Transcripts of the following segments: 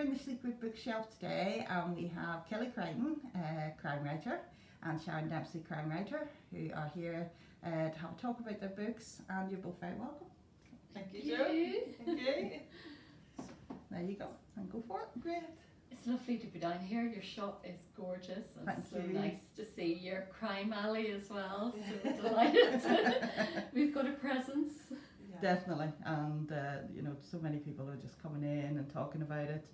in the Secret Bookshelf today, and we have Kelly Creighton, crime writer, and Sharon Dempsey, crime writer, who are here to have a talk about their books, and you're both very welcome. Thank you, Jo. Thank you. There you go, and go for it. Great. It's lovely to be down here. Your shop is gorgeous. And Thank so you. Nice to see your crime alley as well. So delighted. We've got a presence. Yeah. Definitely, and so many people are just coming in and talking about it.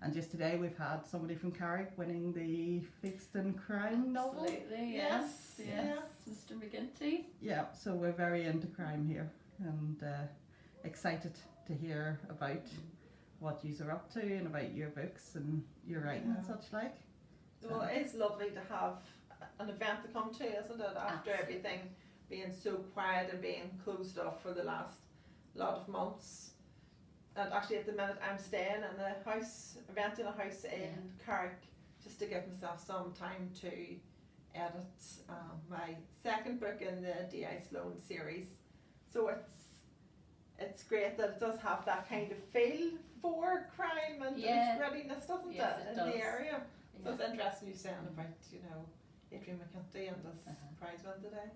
And just today we've had somebody from Carrick winning the Fixed and Crime novel. Absolutely, yes. Mr. McGinty. Yeah, so we're very into crime here, and excited to hear about what you are up to and about your books and your writing and such like. Well, it is lovely to have an event to come to, isn't it? After Absolutely. everything being so quiet and being closed off for the last lot of months. And actually, at the minute, I'm staying in a house, renting a house in Carrick, just to give myself some time to edit my second book in the D.I. Sloan series. So it's great that it does have that kind of feel for crime and readiness, doesn't it, in the area? So it's interesting you saying about, Adrian McGinty and this prize win today.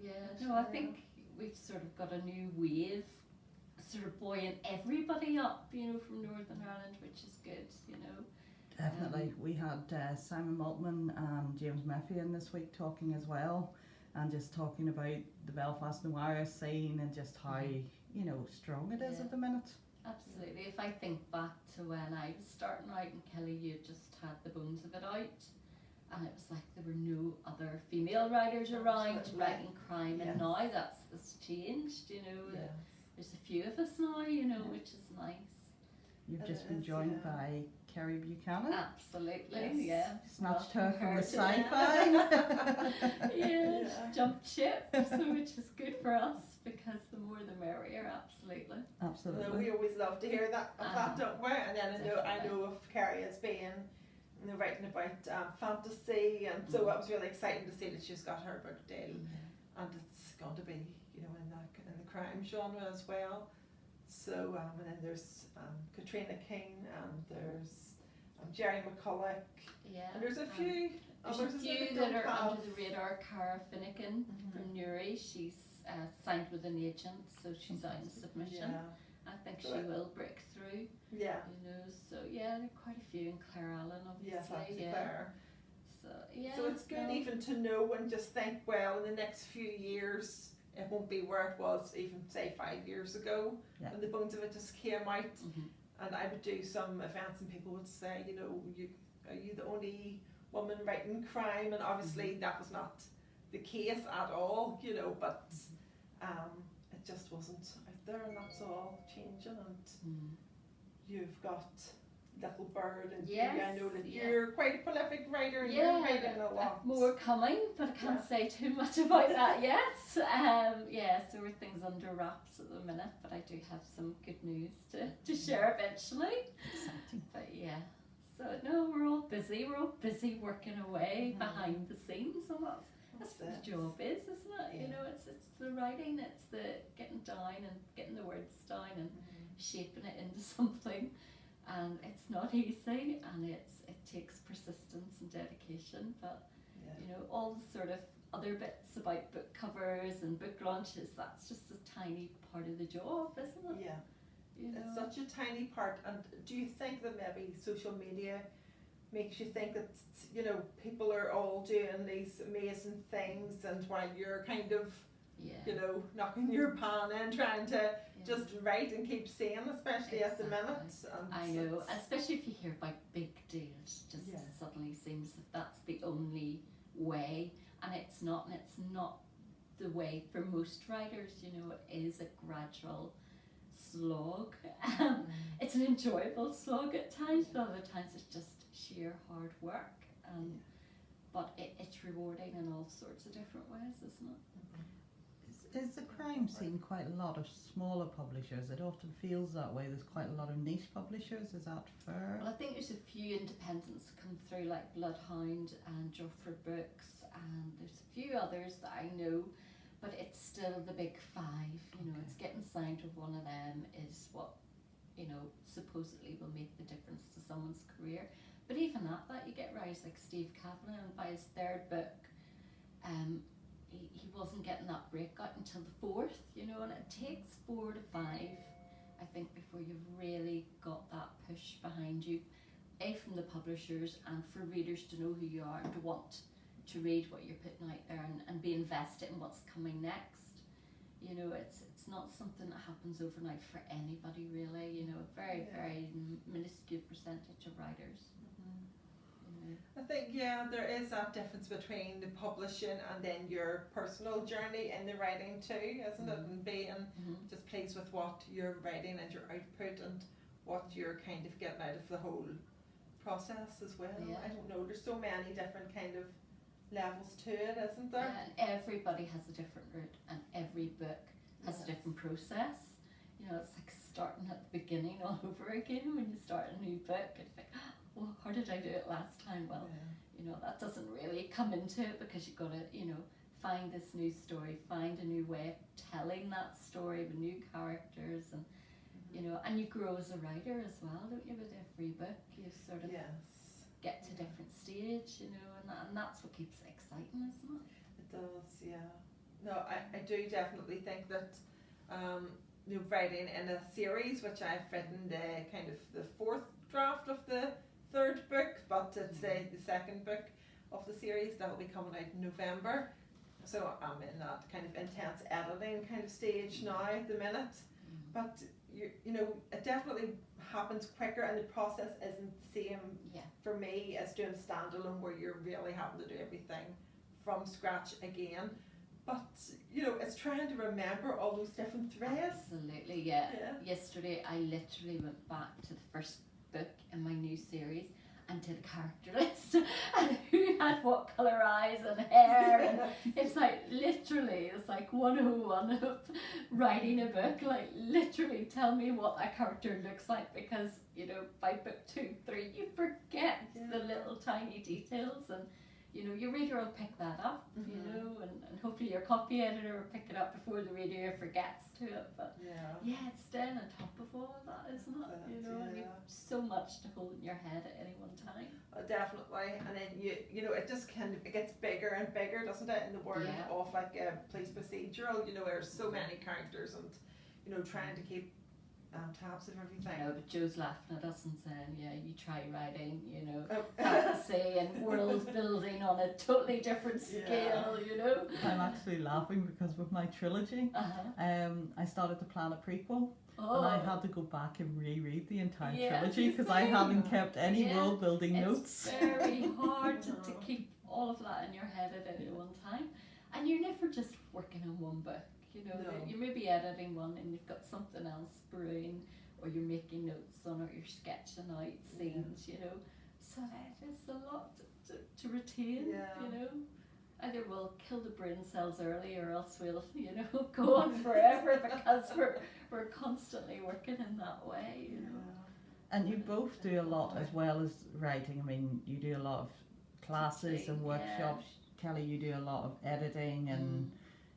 Yeah, no, I think we've sort of got a new wave sort of buoying everybody up, from Northern Ireland, which is good, Definitely. We had Simon Maltman and James Murphy in this week talking as well, and just talking about the Belfast noir scene and just how, strong it is at the minute. Absolutely. If I think back to when I was starting writing, Kelly, you just had the bones of it out, and it was like there were no other female writers around writing crime, and now that's changed, There's a few of us now, which is nice. You've just been joined by Kerry Buchanan. Absolutely, Snatched her from the sci-fi. Jumped ship, so which is good for us, because the more the merrier, absolutely. Absolutely. We always love to hear that, don't we? And then I know of Kerry as being writing about fantasy, and so it was really exciting to see that she's got her book deal, and it's going to be in the crime genre as well. So and then there's Katrina King, and there's Jerry McCulloch, and there's a few others that are under the radar. Cara Finnegan from Newry, she's signed with an agent, so she's out in submission. I think she will break through. So there are quite a few, and Claire Allen, obviously. Claire. So it's good even to know and just think, well, in the next few years it won't be where it was even say 5 years ago when the bones of it just came out. And I would do some events and people would say, are you the only woman writing crime? And obviously that was not the case at all, but it just wasn't out there, and that's all changing. And you've got Little Bird, and I know that you're quite a prolific writer, and you're writing a lot. More coming, but I can't say too much about that yet. So there are things under wraps at the minute, but I do have some good news to share eventually. Exciting. But so no, we're all busy working away behind the scenes, and that's what the job is, isn't it? It's the writing, it's the getting down and getting the words down and shaping it into something. And it's not easy, and it takes persistence and dedication, but all the sort of other bits about book covers and book launches, that's just a tiny part of the job, isn't it? It's such a tiny part. And do you think that maybe social media makes you think that people are all doing these amazing things, and while you're kind of knocking your pan in, trying to just write and keep saying, especially at the minute. I know, especially if you hear about big deals, just suddenly seems that that's the only way, and it's not the way for most writers. It is a gradual slog. It's an enjoyable slog at times, but other times it's just sheer hard work. But it's rewarding in all sorts of different ways, isn't it? Is the crime scene quite a lot of smaller publishers? It often feels that way. There's quite a lot of niche publishers. Is that fair? Well, I think there's a few independents come through, like Bloodhound and Joffre Books, and there's a few others that I know, but it's still the big five. It's getting signed with one of them is what supposedly will make the difference to someone's career. But even at that, you get writers like Steve Kavanagh, and by his third book, he wasn't getting that breakout until the fourth, you know, and it takes 4 to 5, I think, before you've really got that push behind you, from the publishers and for readers to know who you are and to want to read what you're putting out there and be invested in what's coming next. You know, it's not something that happens overnight for anybody really, you know, a very, very minuscule percentage of writers. I think, there is that difference between the publishing and then your personal journey in the writing too, isn't it? And being just pleased with what you're writing and your output and what you're kind of getting out of the whole process as well. I don't know, there's so many different kind of levels to it, isn't there? And everybody has a different route, and every book has a different process. You know, it's like starting at the beginning all over again when you start a new book. It's like, well, how did I do it last time? Well, you know, that doesn't really come into it because you've got to, you know, find this new story, find a new way of telling that story with new characters, and you know, and you grow as a writer as well, don't you? With every book, you sort of get to a different stage, you know, and that's what keeps it exciting, isn't it? It does, yeah. No, I do definitely think that you know, writing in a series, which I've written the kind of the 4th draft of the 3rd book, but it's the 2nd book of the series that will be coming out in November. So I'm in that kind of intense editing kind of stage now at the minute. But you know, it definitely happens quicker, and the process isn't the same for me as doing standalone, where you're really having to do everything from scratch again. But you know, it's trying to remember all those different threads. Absolutely, yeah. Yesterday I literally went back to the first book in my new series and did a character list and who had what colour eyes and hair, and it's like literally, it's like 101 of writing a book, like literally tell me what that character looks like, because you know, by book 2, 3 you forget the little tiny details, and you know, your reader will pick that up, you know, and hopefully your copy editor will pick it up before the reader forgets to it. But it's staying on top of all of that, isn't it? You know, and you've so much to hold in your head at any one time. Definitely, and then you know, it just kind of, it gets bigger and bigger, doesn't it? In the world of like a police procedural, you know, there's so many characters, and you know, trying to keep tabs of everything. No, but Joe's laughing at us and saying, yeah, you try writing, you know, fantasy and world building on a totally different scale, you know. I'm actually laughing because with my trilogy, I started to plan a prequel, and I had to go back and reread the entire trilogy because I haven't kept any world building notes. It's very hard to keep all of that in your head at any one time, and you're never just working on one book. You know, you may be editing one and you've got something else brewing, or you're making notes on, or you're sketching out scenes, you know. So it is a lot to retain, you know. Either we'll kill the brain cells early, or else we'll, you know, go on forever because we're constantly working in that way, you know. And you both do a lot as well as writing. I mean, you do a lot of classes and workshops. Kelly, you do a lot of editing and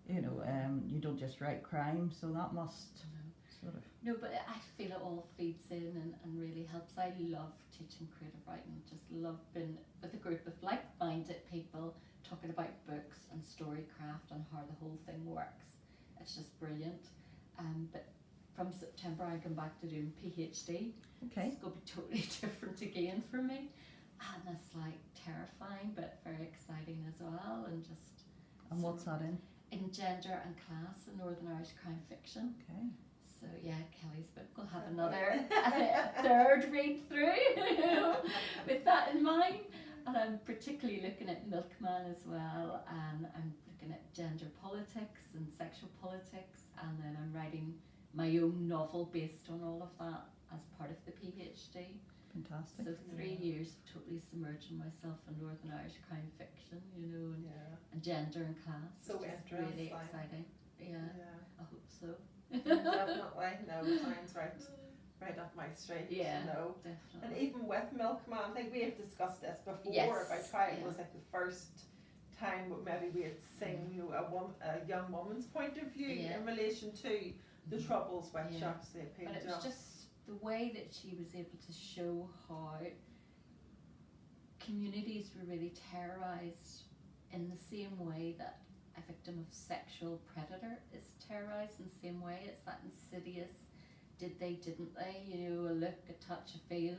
you know, you don't just write crime, so that must sort of... No, but I feel it all feeds in and really helps. I love teaching creative writing, just love being with a group of like-minded people talking about books and storycraft and how the whole thing works. It's just brilliant. But from September I come back to doing PhD. Okay. It's going to be totally different again for me. And it's like terrifying, but very exciting as well. And just... And what's that in? In gender and class and Northern Irish crime fiction. Okay. So yeah, Kelly's book will have another third read through, you know, with that in mind. And I'm particularly looking at Milkman as well, and I'm looking at gender politics and sexual politics, and then I'm writing my own novel based on all of that as part of the PhD. Fantastic. So 3 years of totally submerging myself in Northern Irish crime fiction, you know, and gender and class. So interesting. Really exciting. Yeah, I hope so. Definitely. No, sounds right up my street. Yeah, no. Definitely. And even with Milkman, I think we have discussed this before about how it was like the first time maybe we had seen, you know, a young woman's point of view in relation to the troubles which obviously appealed but it to was us. just the way that she was able to show how communities were really terrorised in the same way that a victim of sexual predator is terrorised in the same way. It's that insidious, did they, didn't they, you know, a look, a touch, a feel,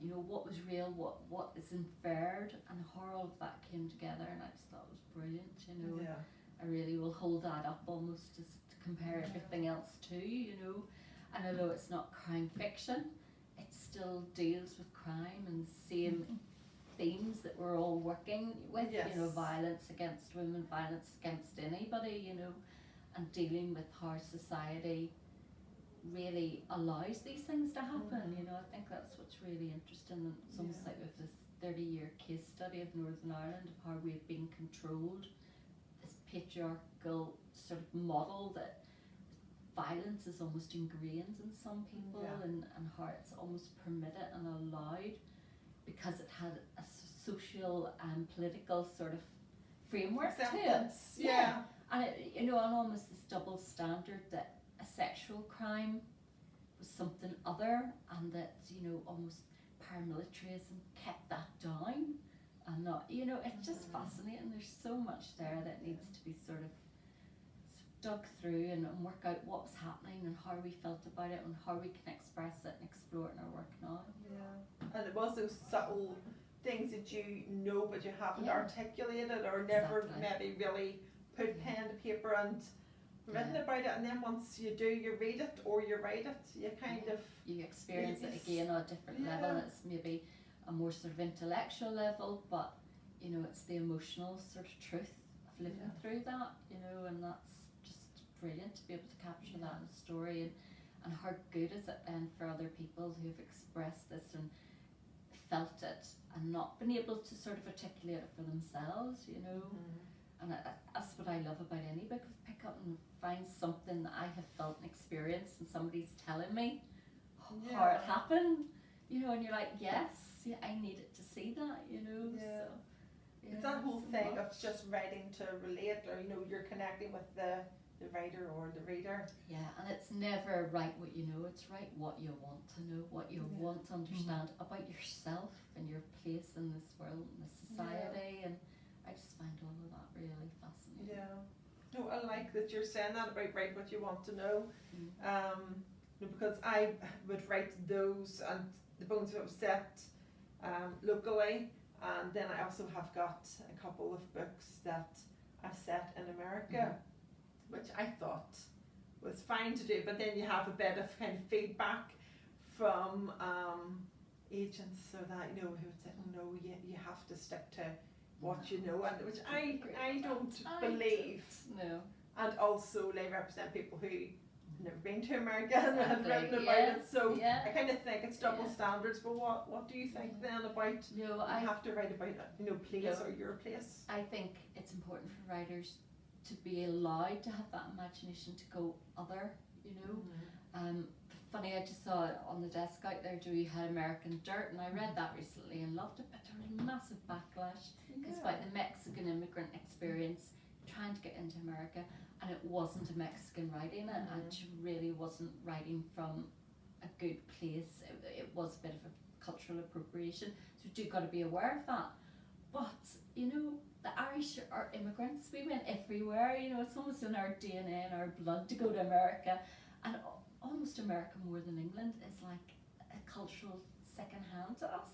you know, what was real, what is inferred, and how all of that came together, and I just thought it was brilliant, you know. Yeah. I really will hold that up almost just to compare everything else to, you know. And although it's not crime fiction, it still deals with crime and the same themes that we're all working with, Yes. you know, violence against women, violence against anybody, you know, and dealing with how society really allows these things to happen, you know. I think that's what's really interesting. It's almost like with this 30-year case study of Northern Ireland, of how we've been controlled, this patriarchal sort of model that violence is almost ingrained in some people, and how it's almost permitted and allowed because it had a social and political sort of framework to it. Acceptance. Yeah. And it, you know, and almost this double standard that a sexual crime was something other, and that, you know, almost paramilitarism kept that down, and not, you know, it's just fascinating. There's so much there that needs to be sort of dug through and work out what was happening and how we felt about it and how we can express it and explore it in our work now. Yeah. And it was those subtle things that you know but you haven't articulated or never maybe really put pen to paper and written about it, and then once you do, you read it or you write it, you kind of you experience it again on a different level, and it's maybe a more sort of intellectual level, but you know, it's the emotional sort of truth of living through that, you know, and that's just brilliant to be able to capture that in a story, and how good is it then for other people who've expressed this and felt it and not been able to sort of articulate it for themselves, you know. And that's what I love about any book, is pick up and find something that I have felt and experienced and somebody's telling me how it happened, you know, and you're like, yes, I needed to see that, you know. So, it's that whole thing of just writing to relate, or you know, you're connecting with the writer or the reader. Yeah, and it's never write what you know, it's write what you want to know, what you want to understand about yourself and your place in this world and this society, and I just find all of that really fascinating. Yeah. No, I like that you're saying that about write what you want to know. Because I would write those, and the bones that were set locally, and then I also have got a couple of books that I've set in America, which I thought was fine to do, but then you have a bit of kind of feedback from agents, so that, you know, who would say, oh no, you have to stick to what you know, and which I don't believe. No. And also they represent people who have never been to America and have written about it, so I kind of think it's double standards. But what do you think then about you have to write about, you know, place or your place? I think it's important for writers to be allowed to have that imagination to go other, you know. Funny, I just saw it on the desk out there, Joey had American Dirt, and I read that recently and loved it, but there was a massive backlash. It's about the Mexican immigrant experience trying to get into America, and it wasn't a Mexican writing it, and she really wasn't writing from a good place. It was a bit of a cultural appropriation, so you do got to be aware of that. But you know, the Irish are immigrants. We went everywhere. You know, it's almost in our DNA and our blood to go to America, and almost America more than England is like a cultural second hand to us.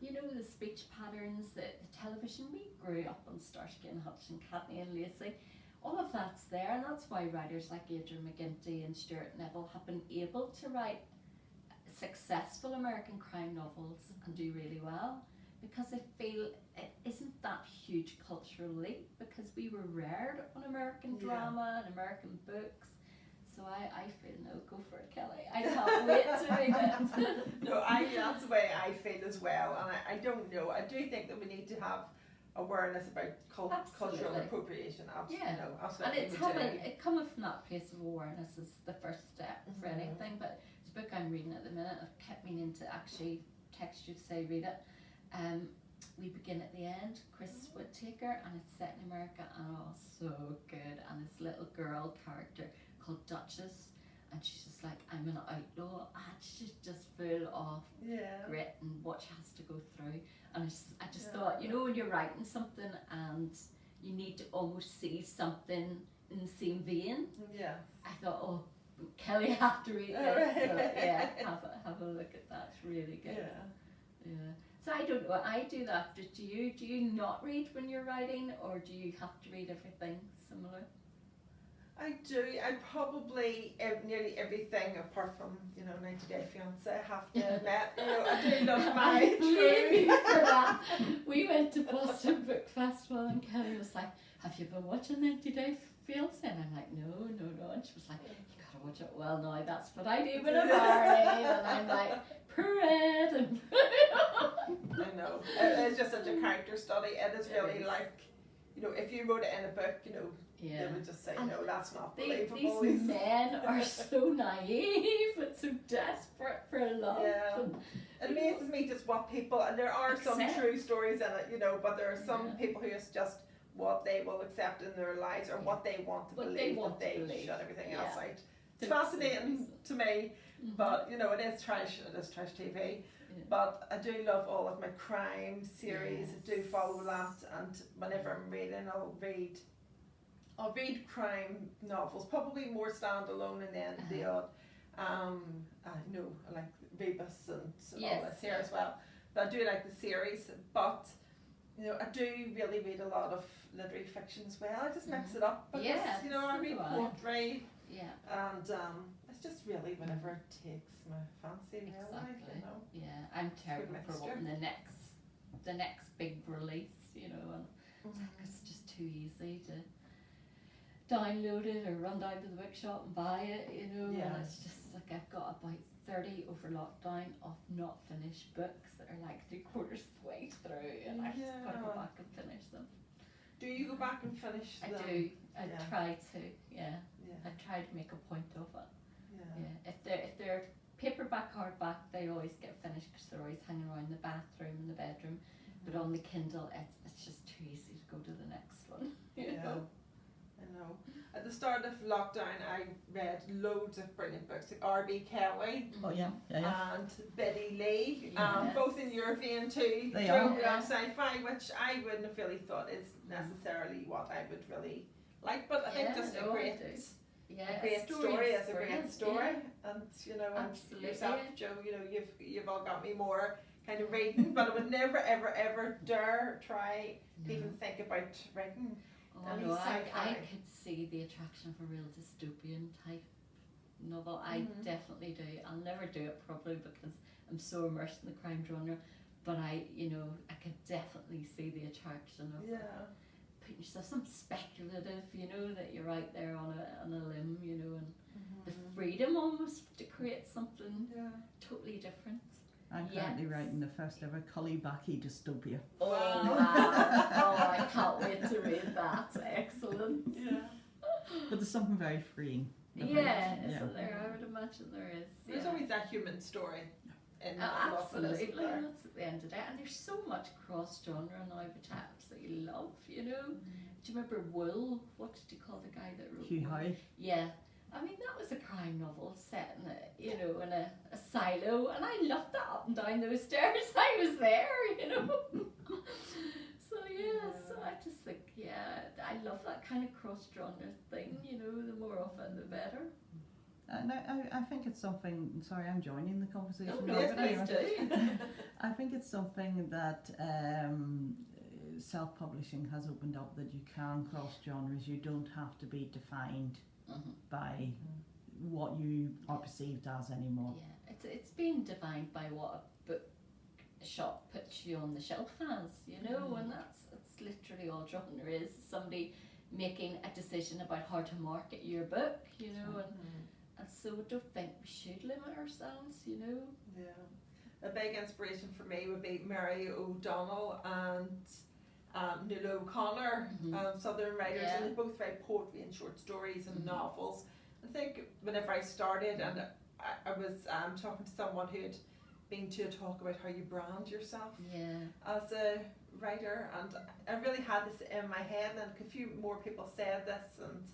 You know, the speech patterns, the television, we grew up on Starsky and Hutch and Kathy and Lacey, all of that's there, and that's why writers like Adrian McGinty and Stuart Neville have been able to write successful American crime novels and do really well, because I feel it isn't that huge cultural leap, because we were reared on American drama and American books. So I feel, no, go for it, Kelly. I can't wait to read it. No, that's the way I feel as well, and I don't know. I do think that we need to have awareness about cultural appropriation. Absolutely, no, absolutely. And it coming from that place of awareness is the first step for anything. But the book I'm reading at the minute, I've kept meaning to actually text you to say read it. We Begin at the End, Chris Whittaker, and it's set in America, and so good. And this little girl character called Duchess, and she's just like, I'm an outlaw, and she's just full of Yeah. grit and what she has to go through. And I just Yeah. thought, you know, when you're writing something and you need to almost see something in the same vein, Yeah. I thought, oh, Kelly, you have to read this. So, yeah, have a look at that. It's really good. Yeah. Yeah. So I don't know. I do that. Do you not read when you're writing, or do you have to read everything similar? I do. I probably nearly everything apart from 90 Day Fiance. I have to admit, I do love my Blame you true. for that. We went to Boston Book Festival, and Kelly was like, "Have you been watching 90 Day Fiance?" And I'm like, "No." And she was like, "You gotta watch it." Well, no, that's what I do when I'm married, and I'm like, parade and. I know. It's just such a character study. It is really is. like, if you wrote it in a book, Yeah. they would just say, And no, that's not These believable. men are so naive and so desperate for love. Yeah. And, It amazes me just what people, and there are some Accept. true stories in it, but there are some Yeah. people who it's just what they will accept in their lives or what they want to What they believe, want that to they believe. shut everything Yeah. else out. It's fascinating to me, Mhm. but it is trash TV. Yeah. But I do love all of my crime series. I do Yes. follow that, and whenever I'm reading, I'll read crime novels, probably more standalone, and then the odd, I like Rebus and all Yes. this here as well. But I do like the series, but I do really read a lot of literary fiction as well. I just mix it up because Yeah, I so read do I. poetry, Yeah, and it's just really whatever it takes my fancy, really. exactly. Yeah, I'm terrible for mixture. wanting the next big release, and it's just too easy to download it or run down to the bookshop and buy it, Yeah. and it's just like I've got about 30 over lockdown of not finished books that are like 3/4 of the way through, and I just gotta go Yeah. back and finish them. Do you go back and finish I them? do. I Yeah. try to. Yeah, Yeah. I try to make a point of it. Yeah. Yeah, if they're paperback, hardback, they always get finished because they're always hanging around the bathroom and the bedroom. But on the Kindle, it's just too easy to go to the next one. You Yeah. know? I know. At the start of lockdown, I read loads of brilliant books, like R.B. Kelly Oh yeah. and Betty Lee, Yes. both in European too. They Drove are. around sci-fi, which I wouldn't have really thought is necessarily what I would really like, but I think Yeah, just no, a I great, do. Yeah, a great story is a great brilliant, story, yeah. and and Absolutely. yourself, Joe, you've all got me more kind of reading, but I would never ever dare try to No. even think about writing. Oh And no, he's I sci-fi. could see the attraction of a real dystopian type novel. I Mhm. definitely do. I'll never do it probably because I'm so immersed in the crime genre. But I could definitely see the attraction of Yeah. putting yourself some speculative, that you're out there on a limb, and the freedom almost to create something Yeah. totally different. I'm currently writing the first ever Cully-Backy dystopia. Oh Wow. wow! Oh, I can't wait to read that. Excellent. Yeah. But there's something very freeing. about it. Yeah, Yeah. isn't there? I would imagine there is. There's yeah. always that human story in Oh, a lot of it, absolutely, isn't there? that's at the end of the day. And there's so much cross-genre now, which I absolutely love, Do you remember Wool? What did you call the guy that wrote Hugh Wool? Howey. Yeah. I mean, that was a crime novel set in a silo, and I loved that up and down those stairs. I was there, So so I just think, I love that kind of cross-genre thing, the more of it, the better. And I think it's something, sorry I'm joining the conversation Oh, now, yes, but anyway, please do. I think it's something that self-publishing has opened up, that you can cross genres. You don't have to be defined by what you are perceived as anymore. Yeah, it's being defined by what a book shop puts you on the shelf as, and it's literally all genre is. Somebody making a decision about how to market your book, and so I don't think we should limit ourselves, Yeah. A big inspiration for me would be Mary O'Donnell and Nuala O'Connor, Southern writers, Yeah. and they both write poetry and short stories and novels. I think whenever I started, and I was talking to someone who had been to a talk about how you brand yourself Yeah. as a writer, and I really had this in my head, and a few more people said this, and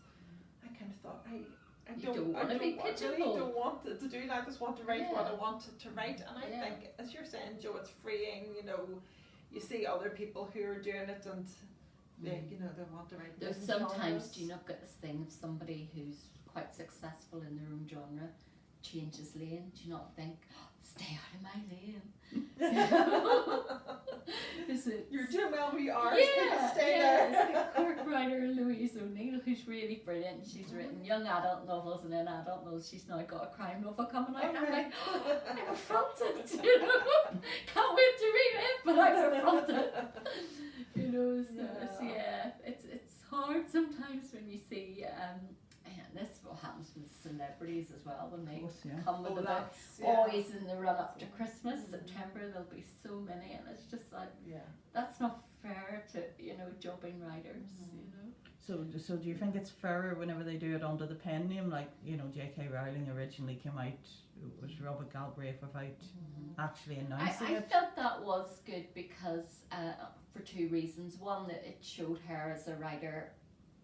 I kind of thought, I You don't want to be I really pigeonholed. don't want to do that. I just want to write what I wanted to write. And I Yeah. think, as you're saying, Joe, it's freeing. You know, you see other people who are doing it and they, you know, they want to write. There's different sometimes, genres. do you not get this thing of somebody who's quite successful in their own genre changes lane? Do you not think, stay out of my lane? Is it? You're doing well where you are. Yeah, Stay yeah. there. It's like Cork writer Louise O'Neill, who's really brilliant. She's written young adult novels, and in adult novels, she's now got a crime novel coming out. And I'm like, I'm affronted. You know, can't wait to read it, but I'm affronted. You know, so yeah, it's hard sometimes when you see. And this is what happens with celebrities as well when they come with the book. Always in the run up to Christmas, September, there'll be so many, and it's just like, that's not fair to, you know, jobbing writers, you know. So do you think it's fairer whenever they do it under the pen name, like, you know, J.K. Rowling originally came out, it was Robert Galbraith, without actually announcing I it? felt that was good because, for two reasons. One, that it showed her as a writer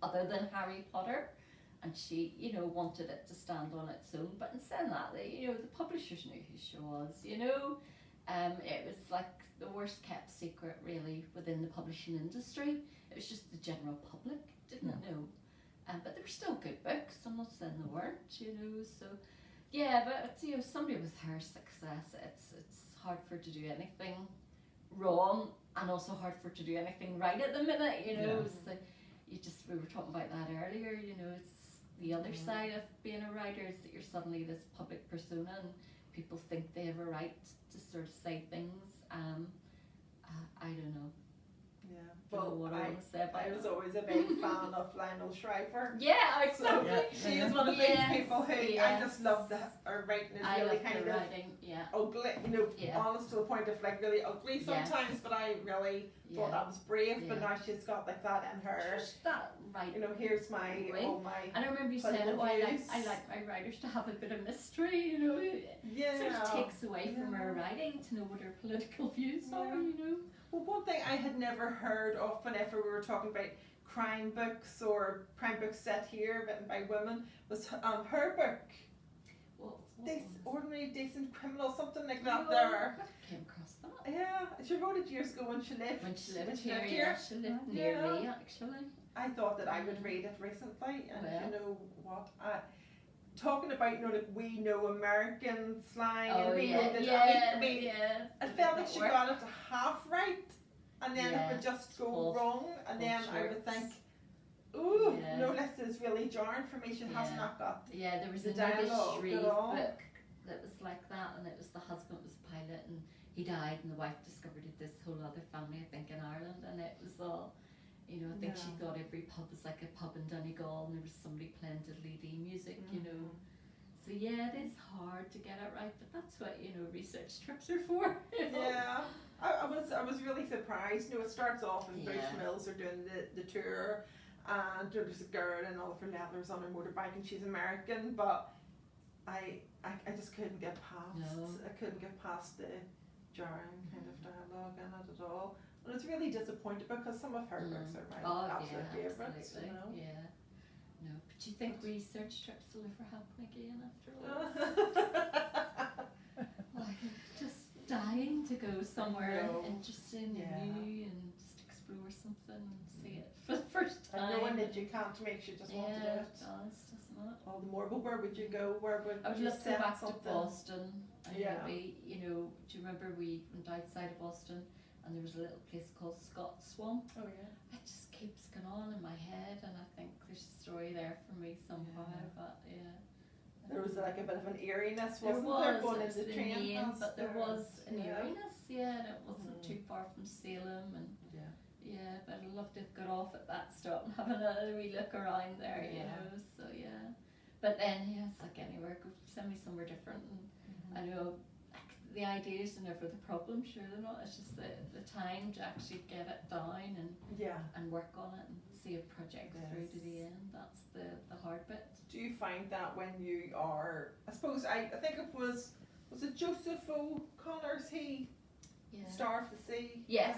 other than Harry Potter, and she, you know, wanted it to stand on its own. But in saying that, you know, the publishers knew who she was, you know. It was like the worst kept secret really within the publishing industry. It was just the general public didn't know. But they were still good books. I'm not saying they weren't, you know. So yeah, but you know, somebody with her success, it's hard for her to do anything wrong, and also hard for her to do anything right at the minute, you know. So we were talking about that earlier, you know. It's the other side of being a writer is that you're suddenly this public persona and people think they have a right to sort of say things. I don't know. Yeah, Don't know what I want to say about I was that. always a big fan of Lionel Shriver. Yeah, exactly. So she is one of these people who I just love her writing is I really love kind the of writing, ugly, you know, Yeah. honest to the point of like really ugly sometimes, but I really thought that was brave, but Yeah. now she's got like that in her. Just that right. You know, here's my Right. all my And I remember you political saying, I views. like my writers to have a bit of mystery, you know. It sort of takes away from her writing to know what her political views are, you know. Well, one thing I had never heard of whenever we were talking about crime books or crime books set here written by women was her book, Ordinary Decent Criminal, something like that. There. I came across that. Yeah, she wrote it years ago when she lived. When she lived here. here, she lived near me actually. I thought that I would read it recently, and Well. you know what? Talking about, you know, like we know American slang, Oh and we yeah, know that. I mean, I felt like she got it half right, and then it would just go wrong, and then I would think, ooh, no, this is really jarring for me. She has not got. Yeah, there was the another dialogue Shreve at all. book that was like that, and it was the husband was a pilot, and he died, and the wife discovered this whole other family, I think, in Ireland, and it was all. You know, I think she thought every pub was like a pub in Donegal, and there was somebody playing diddly-dee music, you know. So yeah, it is hard to get it right, but that's what, you know, research trips are for. You know? Yeah, I was really surprised. You know, it starts off in Bruce Mills are doing the tour, and there's a girl in all of her leathers on her motorbike, and she's American, but I just couldn't get past. I couldn't get past the jarring kind of dialogue in it at all. And it's really disappointed because some of her books are my absolute favourites. You know? Yeah. No, but do you think research trips will ever happen again after all? Like, just dying to go somewhere interesting and new and just explore something and see it for the first time. And knowing that you can't make you just want to do it. It does, doesn't it? All the more, but where would you go? Where would I would you love to go set back something? to Boston. And maybe, you know, do you remember we went outside of Boston and there was a little place called Scott Swamp? Oh yeah. It just keeps going on in my head, and I think there's a story there for me somehow, but There was like a bit of an eeriness, there wasn't was, there, going it was into the train name, past but there there? was an eeriness, and it wasn't too far from Salem, and but I'd love to have got off at that stop and have another wee look around there, you know, so But then, it's like anywhere, go send me somewhere different, and I know the ideas are never the problem, sure they're not, it's just the time to actually get it down and work on it and see a project through to the end. That's the hard bit. Do you find that when you are, I suppose, I think it was it Joseph O'Connor's, he Star of the Sea? Yes,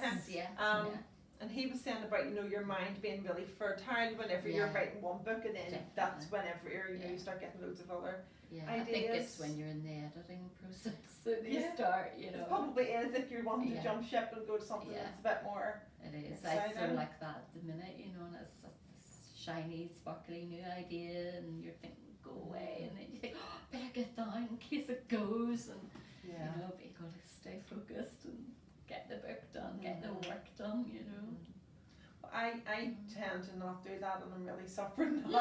And he was saying about, you know, your mind being really fertile whenever you're Yeah. writing one book, and then Definitely. that's whenever you know, Yeah. you start getting loads of other. Yeah, I think it's ideas. when you're in the editing process that you Yeah. start, you It know. probably is if you're wanting to Yeah. jump ship and go to something Yeah. that's a bit more. It is. I Exciting. sort of like that at the minute, you know, and it's this shiny, sparkly new idea, and you're thinking, go away, and then you think, oh, better get down in case it goes, and you know, but you got to stay focused and get the book done, get the work done, you know. I tend to not do that, and I'm really suffering now.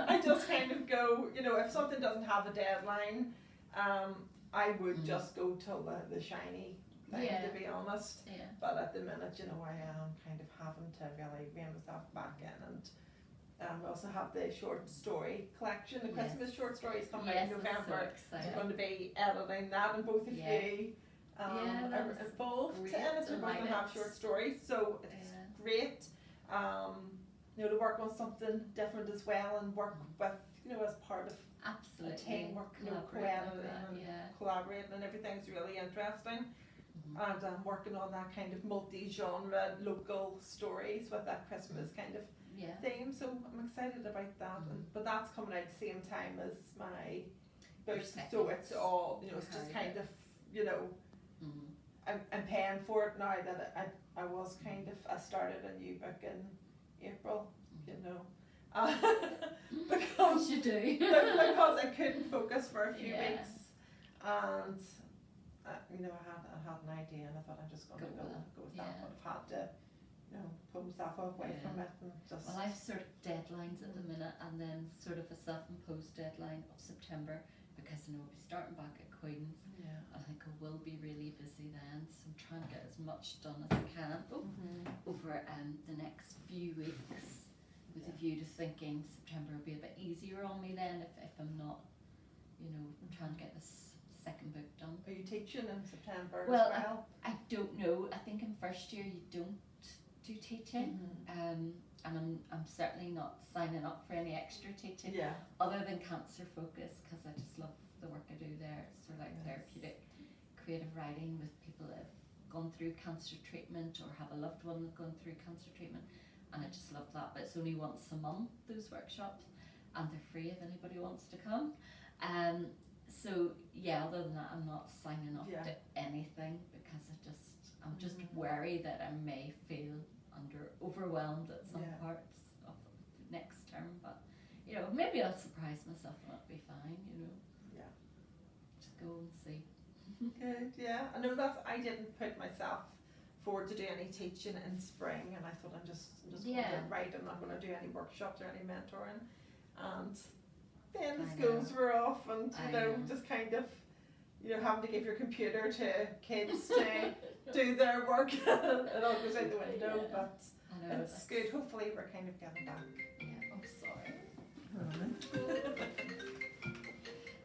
I just kind of go, you know, if something doesn't have a deadline, I would just go till the shiny thing, Yeah. to be honest. Yeah. But at the minute, you know, I am kind of having to really rein myself back in, and we also have the short story collection, the Christmas Yes. short stories coming out Yes, in I'm November. so So I'm excited. going to be editing that, and both of Yeah. you Yeah, are that's involved in great, it. We're going to delighted. have short stories, so it's Yeah. great. You know, to work on something different as well, and work with, you know, as part of Absolutely. teamwork, you know, Collaborate co-editing like that, and yeah. collaborating and everything's really interesting. Mhm. And I'm working on that kind of multi-genre local stories with that Christmas kind of Yeah. theme, so I'm excited about that. But that's coming out at the same time as my book, so second. it's all, you know, it's You just heard kind of, you know, Mhm. I'm paying for it now that I was kind of, I started a new book in April, you know, because You do. because I couldn't focus for a few Yeah. weeks, and you know, I had an idea, and I thought I'm just going to Go go with with that, that, but I've had to, you know, pull myself away Yeah. from it and just. Well, I've sort of deadlines at the minute, and then sort of a self-imposed deadline of September, because I know I'll be starting back at Queen's. Yeah. I think I will be really busy then, so I'm trying to get as much done as I can over the next few weeks, with a view to thinking September will be a bit easier on me then if I'm not, you know, trying to get this second book done. Are you teaching in September Well, as well? I don't know. I think in first year you don't do teaching, and I'm certainly not signing up for any extra teaching Yeah. other than cancer focus, because I just love the work I do there. It's sort of like Yes. therapeutic creative writing with people that have gone through cancer treatment or have a loved one that's gone through cancer treatment, and I just love that. But it's only once a month, those workshops, and they're free if anybody wants to come. So yeah, other than that, I'm not signing up Yeah. to anything, because I'm just wary that I may feel overwhelmed at some Yeah. parts of next term. But you know, maybe I'll surprise myself and it'll be fine. You know, Yeah. just go and see. Good, yeah. I know I didn't put myself forward to do any teaching in spring, and I thought I'm just going Yeah. to write. I'm not going to do any workshops or any mentoring. And then the I schools were off, and I you know, know. just kind of, you know, having to give your computer to kids to do their work. It all goes out the window, Yeah. but I know. it's good. Hopefully we're kind of getting back. Yeah. Oh, sorry.